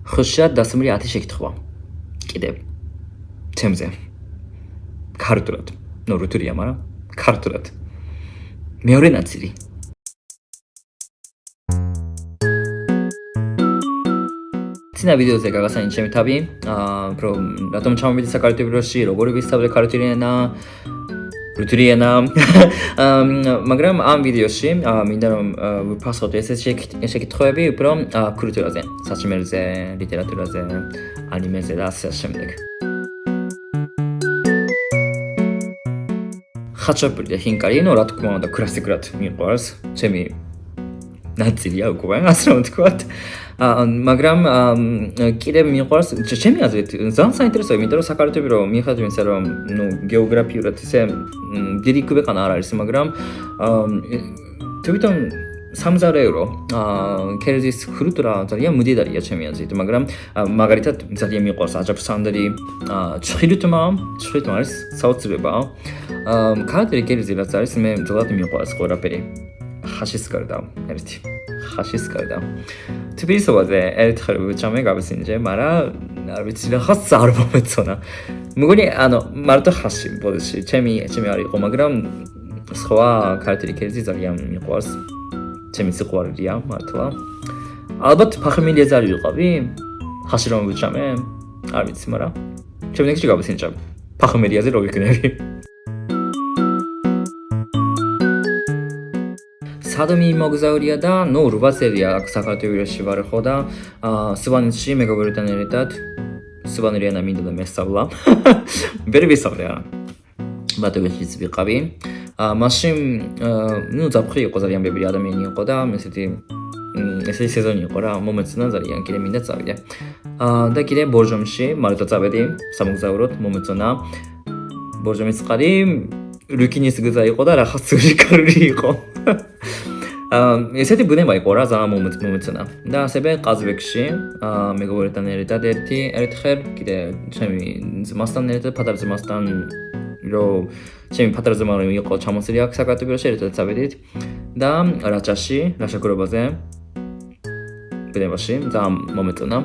ხშირად დასმული 10 შეკითხვა. კიდევ თემზე. ქართულად. ნუ რუთულია, მაგრამ ქართულად. მეორე ნაწილი. წინა ვიდეოზე გაგასაინი ჩემი თავი, რომ რატომ ჩამოვიდი საქართველოში, როგორ ვისწავლე ქართული ენა, რუთული ენა. მაგრამ ამ ვიდეოში მინდა რომ ვფასოთ ესეთ შეკითხვები უფრო კულტურაზე, საჭმელზე, ლიტერატურაზე, ანიმეზე და ასე შემდეგ. ხაჭაპური და ჰინკარი, ნუ რა თქმა უნდა, კლასიკურად მიყვარს, ჩემი ნაწილია უკვე, ასე რომ ვთქვათ. მაგრამ კიდევ მიყვარს, ჩემი აზრით, ძალიან საინტერესოა, იმიტომ რომ საქართველო მიხედავთ ისე რომ, ნუ გეოგრაფიულად ისე დიდი ქვეყანა არ არის, მაგრამ თვითონ 3,000 евро კერძის კულტურა ძალიან მდიდარია ჩემი აზრით, მაგრამ მაგალითად ძალიან მიყვარს აჯაფსანდარი ცხილითმა არის საოცრება. ქართული კერძი რაც არის, მე ძალიან მიყვარს ყველაფერი. ხაშის გარდა, ერთი. ხაშის გარდა. თბილისობაზე ერთხელ ვიჭამე გავისინჯე, მაგრამ არ ვიცი რაღაც არ მომეწონა. მგონი, მარტო ხაში ბოდიში, ჩემი არ იყო, მაგრამ სხვა ქართული კერძი ძალიან მიყვარს. ჩემი სიყვარულია, მართლა. ალბათ ფახმილიაზე არ ვიყავი? ხაში რომ ვიჭამე? არ ვიცი, მაგრამ შემდეგში გავისინჯა. ფახმილიაზე რო ვიქნები. სადომი მოგზაურია და ნუ 8 წელია აქ საქართველოში ვარ ხო და სვანეთში მეგობრებთან ერთად სვანური ენა მინდა და მესწავლა. ვერ ვისწავლე არა. ბატონშიც ვიყავი. მაშინ ნუ ზაფხული იყო ძალიან ბევრი ადამიანი იყო და ესეთი სეზონი იყო რა, მომეწონა ძალიან, კიდე მინდა წავიდე. და კიდე ბორჟომში მარტო წავედი სამოგზაუროდ, მომეწონა. ბორჟომის წყალი რუკინის გზა იყო და რაღაც რიკარული იყო. ესეთი ბუნება იყო რა, ძალიან მომეწონა. და ასევე ყაზბეგში მეგობრებთან ერთად ერთხელ კიდე ჩემი ძმასთან ერთად, პატარა ძმასთან რომ ჩემი პატარა ძმა იყო ჩამოსული აქ საქართველოში, ერთად წავედით და რაჭაში, ლაშაკრობაზე ბუნებაში ძალიან მომეწონა.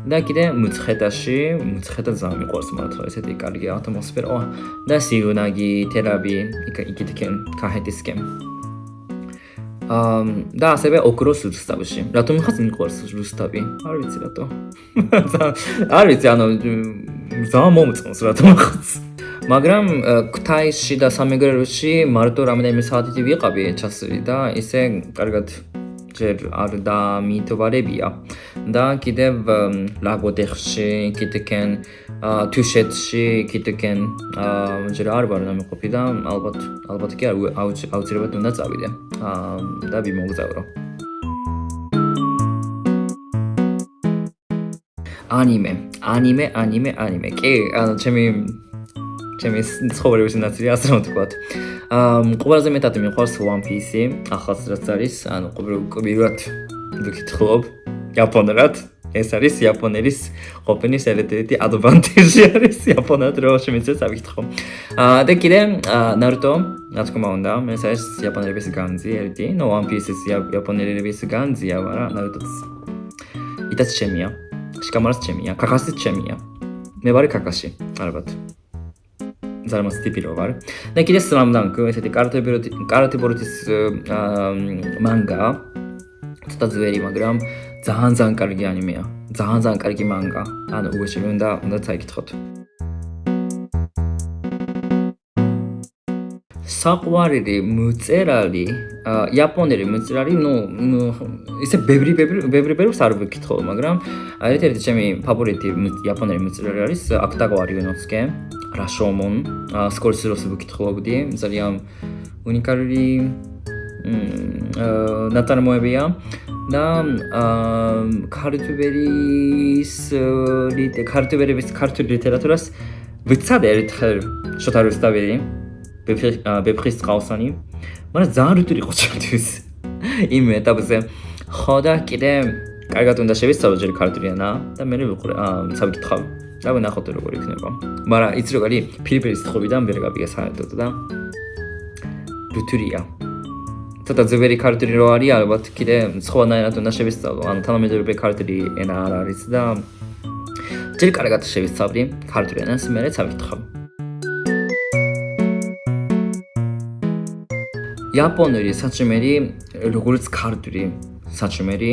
და კიდე მუცხეტაში, მუცხეტა ძალიან მიყვარს მართლა, ესეთი კარგი ატმოსფეროა და სიუნაგი, თერაპი, იქითკენ, კაჰეტისკენ. და ასევე ოქროს რუსთავში. რატომ ხაც მიყვარს რუსთავი? არ ვიცი რატო. არ ვიცი, ძალიან მომწონს რატომ ხაც. მაგრამ ქუთაისში და სამეგრელოში მარტო რამდენიმე საათი ვიყავი ჩასული და ისე კარგად ჯერ არ დამიტოვარებია. და კიდევ ლაგოდეხში, კიდეკენ თუშეთში, კიდეკენ ჯერ არ ვარ დამეყოფი და ალბათ კი აუცილებლად უნდა წავიდე და ვიმოგზავრო. ანიმე. კი, ჩემი ცხოვრების ნაწილია, ასე რომ ვთქვათ. ყველაზე მეტად მიყვარს One Piece, ახალს რაც არის, ყოველგვარად ვკითხულობ იაპონურად. ეს არის იაპონელის ყოფნის ერთ-ერთი ადვანტაჟი არის იაპონად რო შემიძლია ავიკითხო. და კიდე ნარუტო, რა თქმა უნდა, ეს არის იაპონელების განძი ერთი, One Piece-ის იაპონელების განძია, მაგრამ ნარუტოც იტაც ჩემია. შკამარას ჩემია, კაკასიც ჩემია. მე ვარ კაკაში, ალბათ. ძალიან სტიპი რო ვარ. და კიდე Slam Dunk, ესეთი კარატე-ბოროტის მანგა. ცოტა ძვერი, მაგრამ ძალიან კარგი ანიმეა. ძალიან კარგი მანგა. უეში უნდა წაიკითხოთ. საყვარელი მწერალი, იაპონელი მწერალი, ისე ბევრს არ ვკითხო, მაგრამ ერთ-ერთი ჩემი ფავორიტი იაპონელი მწერალი არის აქტაგო რიუნოცკე, რაშომონ, სკორსეროს ვკითხულობდი, ძალიან უნიკალური ნაწარმოებია და ქართული ლიტერატურას ვიცადე ერთხელ შოთა რუსთაველი ბეფხის წყალსანი, მაგრამ ძალიან რთული იყო ჩემთვის იმ ეტაპზე. ხო და კიდე კარგად უნდა შევისწავლო ჯერ ქართული ენა და მე ვსავიკითხავ და ვნახოთ როგორ იქნება. მაგრამ იცი როგორი ფილიპინის თხოვიდან ვერ გავიგე საერთოდ და რთულია. ცოტა ძველი ქართული რო არის, ალბათ კიდე სხვანაირად უნდა შევისწავლო. ანუ თანამედროვე ქართული ენა არ არის და ჯერ კარგად შევისწავლი ქართული ენას, მერე წავიკითხავ. იაპონური საჭმელი, როგორც ქართული საჭმელი,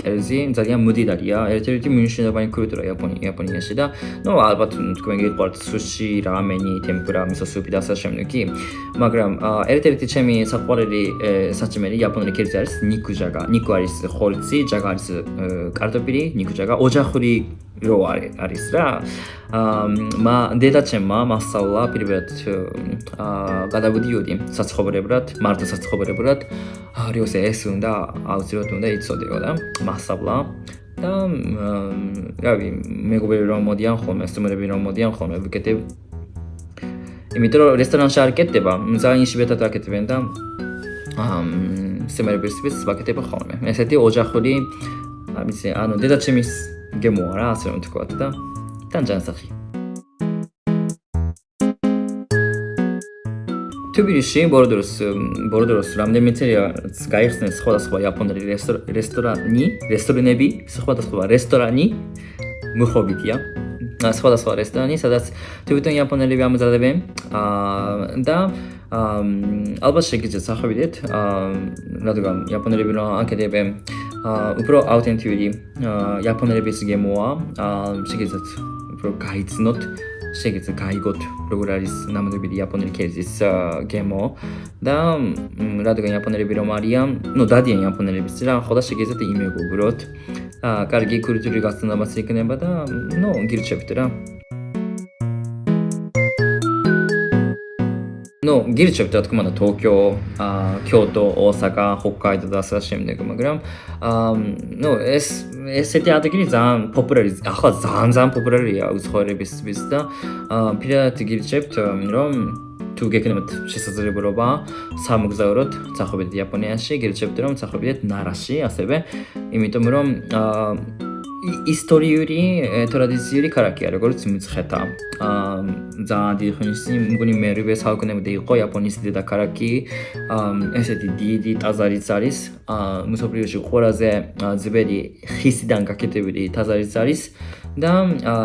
კერძი ძალიან მდიდარია, ერთ-ერთი მნიშვნელოვანი კულტურა იაპონიაში და ალბათ თქვენ გიყვართ სუში, რამენი, ტემპურა, მისოსუპი და ასე შემდეგი, მაგრამ ერთ-ერთი ჩემი საყვარელი საჭმელი იაპონური კერძი არის ნიკუჯაგა. ნიკუ არის ხორცი, ჯაგა არის კარტოფილი, ნიკუჯაგა ოჯახური რო არის რა. დედაჩემმა მასწავლა პირველად გადავიდიოდი საცხოვრებლად, მარტო საცხოვრებლად. რიოსე ეს უნდა აუცილებლად უნდა იცოდიო და მასწავლა და რავი, მეგობრები რომ მოდიან ხოლმე, სტუმრები რომ მოდიან ხოლმე, ვიკეთებ. იმიტომ რომ რესტორანში არ კეთდება, ძალიან იშვიათად აკეთებენ და სტუმრებისთვის ვაკეთებ ხოლმე. ესეთი ოჯახური, ანუ დედაჩემის გემოა რა, ასე რომ თქვათ და თან ჯანსაღი. თბილისში ბორდოროს რამდენიმე წელს გაიხსნეს სხვადასხვა იაპონური რესტორანები, სხვადასხვა რესტორანი მოხობილია. სხვადასხვა რესტორანი, სადაც თვითონ იაპონელები ამზადებენ და ალბათ შეგიძლიათ სახვიდეთ, რადგან იაპონელები რომ აკეთებენ უფრო აუთენტიური იაპონელების გემოა, შეგიძლიათ უფრო გაიცნოთ, შეგიძლიათ გაიგოთ როგორ არის ნამდვილი იაპონური კერძის გემო და რადგან იაპონელები რომ არიან, დადიან იაპონელებიც რა, ხოლმე შეგიძლიათ იმეგობროთ. კარგი კულტურული გასწავლაც იქნება და გირჩევთ რა. გირჩევთ რა თქმა უნდა ტოკიო, კიოტო, ოსაკა, ჰოკკაიდო და ასე შემდეგ, მაგრამ ესეთი ადგილი ძალიან პოპულარია, ახლა ძალიან პოპულარია უცხოელებისთვის და პირადად გირჩევთ რომ თუ გეკნებათ შესაძლებლობა სამოგზაუროთ, წახვიდეთ იაპონიაში, გირჩევთ რომ წახვიდეთ ნარაში, ასევე იმიტომ რომ ისტორიული ტრადიციული ქალაქია, როგორც მცხეთა. ძალიან დიდი ხნის მგონი მერვე საუკუნემდე იყო იაპონიის დედაქალაქი. ესეთი დიდი ტაძარიც არის. მსოფლიოში ყველაზე ძველი ხისიდან გაკეთებული ტაძარიც არის და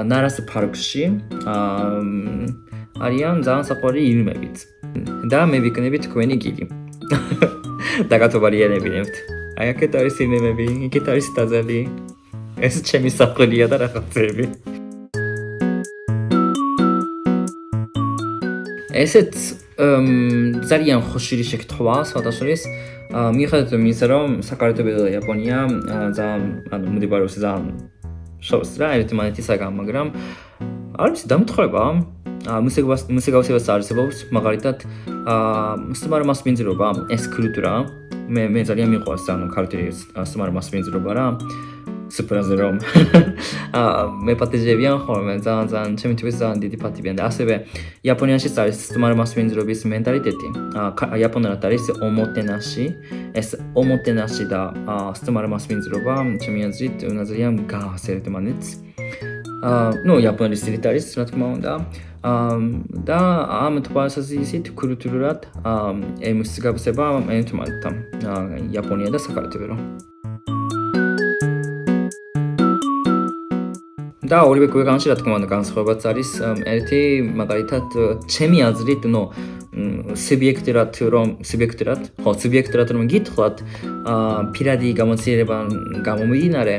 ნარას პარკში არიან ძალიან საყვარელი ირმებიც. და მე ვიკნები თქვენი გიდი. დაგათვალიერებინებთ. აი აქეთ არის ირმები, იქეთ არის ტაძარი. ეს ჩემი საყვარელია და რაღაცები. ესეც ძალიან ხშირი შეკითხვა, სხვადასხვის, მიუხედავად იმისა, რომ საქართველო და იაპონია ძალიან მდებარეობს ძალიან შორს რა, ერთმანეთისაგან, მაგრამ არის დამთხრება. მუსიკალურს არსებობს, მაგალითად, სტუმარ მასპინძლობა, ეს კულტურა, მე ძალიან მიყვარს, ქართული სტუმარ მასპინძლობა რა. სუპერაზე რომ მე პატიჟებიან ხოლმე ძალიან ჩემი თვითონ ძალიან დიდი პატივიან და ასევე იაპონიაში არის სტუმარ მასპინძლობის მენტალიტეტი. იაპონურად არის ომოტენაში, ეს ომოტენაში და სტუმარ მასპინძლობა ჩემი აზრით ძალიან გავს ერთმანეთს. იაპონიის სტილით არის, რა თქმა უნდა. და ამ თვალსაზრისით კულტურულად ემსგავსება ერთმანეთთან იაპონია და საქართველო. და ორივე ქვეყანაში რა თქმა უნდა განსხვავებაც არის. ერთი მაგალითად ჩემი აზრით, სუბიექტურად რომ გითხრათ, პირადი გამოცდილება გამომდინარე,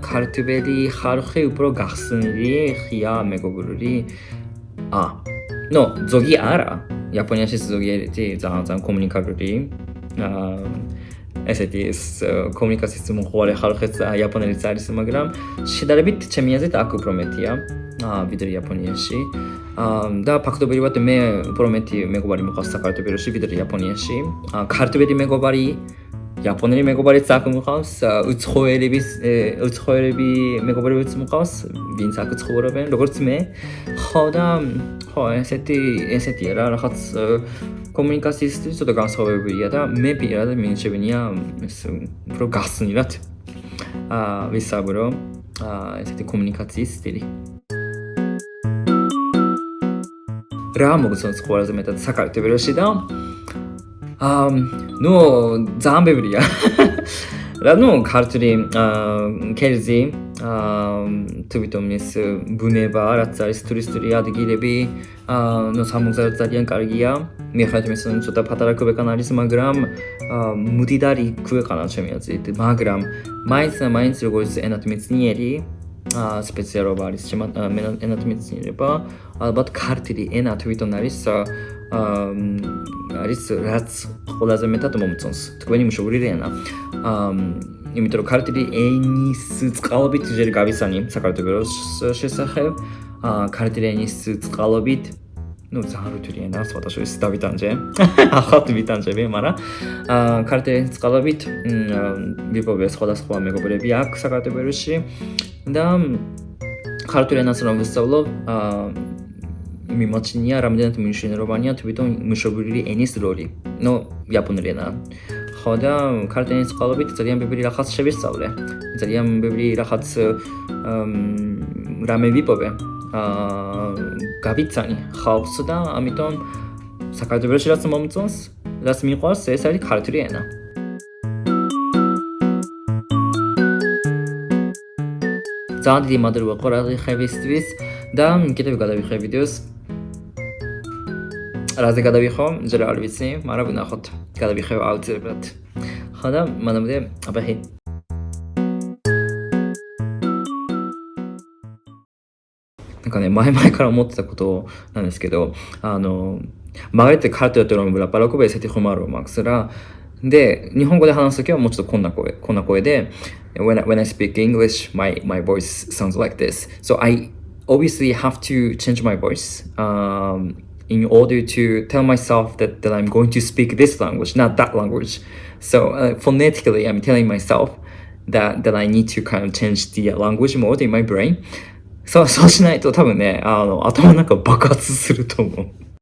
ქართველი ხალხი უფრო გახსნილი, ღია, მეგობრული. ზოგი არა, იაპონიაში ზოგიერთი ძალიან კომუნიკაბელი. ესეთი კომუნიკაციის მოყვარე ხალხიც იაპონელიც არის, მაგრამ შედარებით ჩემი აზრით აქ უფრო მეტია ვიდრე იაპონიაში. და ფაქტობრივად მე უფრო მეტი მეგობარი მყავს საქართველოში ვიდრე იაპონიაში. ქართველი მეგობარი, იაპონელი მეგობარიც აქ მყავს, უცხოელები მეგობრებიც მყავს, ვინც აქ ცხოვრობენ, როგორც მე. ესეთია რა, რაღაც კომუნიკაციის სტილი ცოტა განსხვავებია და მე პირადად მინიჭებინია ეს უფრო გახსნილად ვისაუბრო ესეთი კომუნიკაციის სტილი. რა მოგწონს ყველაზე მეტად საქართველოში და ნუ ძალიან ბევრია. ну, ქართული კერძი, თვითონ ის ბუნება, რაც არის ტურისტული ადგილები, ну, სამოგზაუროდ ძალიან კარგია. მიუხედავად იმისა, რომ ცოტა პატარა ქვეყანა არის, მაგრამ მუდიდარი ქვეყანა ჩემი აზრით, მაგრამ მაინც როგორც ენათმეცნიერი სპეციალობა არის ენათმეცნიერება, ალბათ ქართული ენა თვითონ არის რაც ყველაზე მეტად მომწონს თქვენი მშობლური ენა. იმიტომ რომ ქართული ენის წყალობით ჯერ გავისანი საქართველოს შესახებ, ქართული ენის წყალობით ну, ძალიან რთული ენა, სხვადასხვა დავიტანჯე. ახალ ვიტანჯები, მაგრამ ქართული ენის წყალობით ვიპოვე სხვადასხვა მეგობრები აქ საქართველოში და ქართული ენას რომ ვისწავლობ, მიმოჩნია რამდენად მნიშვნელოვანია თვითონ მშობლური ენის როლი. ну, იაპონური ენა. ხო და ქართული ენის წყალობით ძალიან ბევრი რაღაც შევისწავლე. ძალიან ბევრი რაღაც რამე ვიპოვე. გავიცანი ხალხს და ამიტომ საქართველოში რაც მომწონს, რაც მიყვარს, ეს არის ქართული ენა. ძალიან დიდი მადლობა ყურადღებისთვის და კიდევ გადავიხე ვიდეოს. რაზე გადავიხო, ჯერ არ ვიცი, მაგრამ ვნახოთ. გადავიხე აუცილებლად. ხო და მანამდე აბაჰი.前から思ってたことなんですけど、曲げてカルトやってるのもラッパラコベセティホマロマクスラで、日本語で話すときはもうちょっとこんな声で、when I speak English, my voice sounds like this. So I obviously have to change my voice in order to tell myself that I'm going to speak this language, not that language. So phonetically, I'm telling myself that I need to kind of change the language mode in my brain.そうしないと多分ね、頭の中爆発すると思う。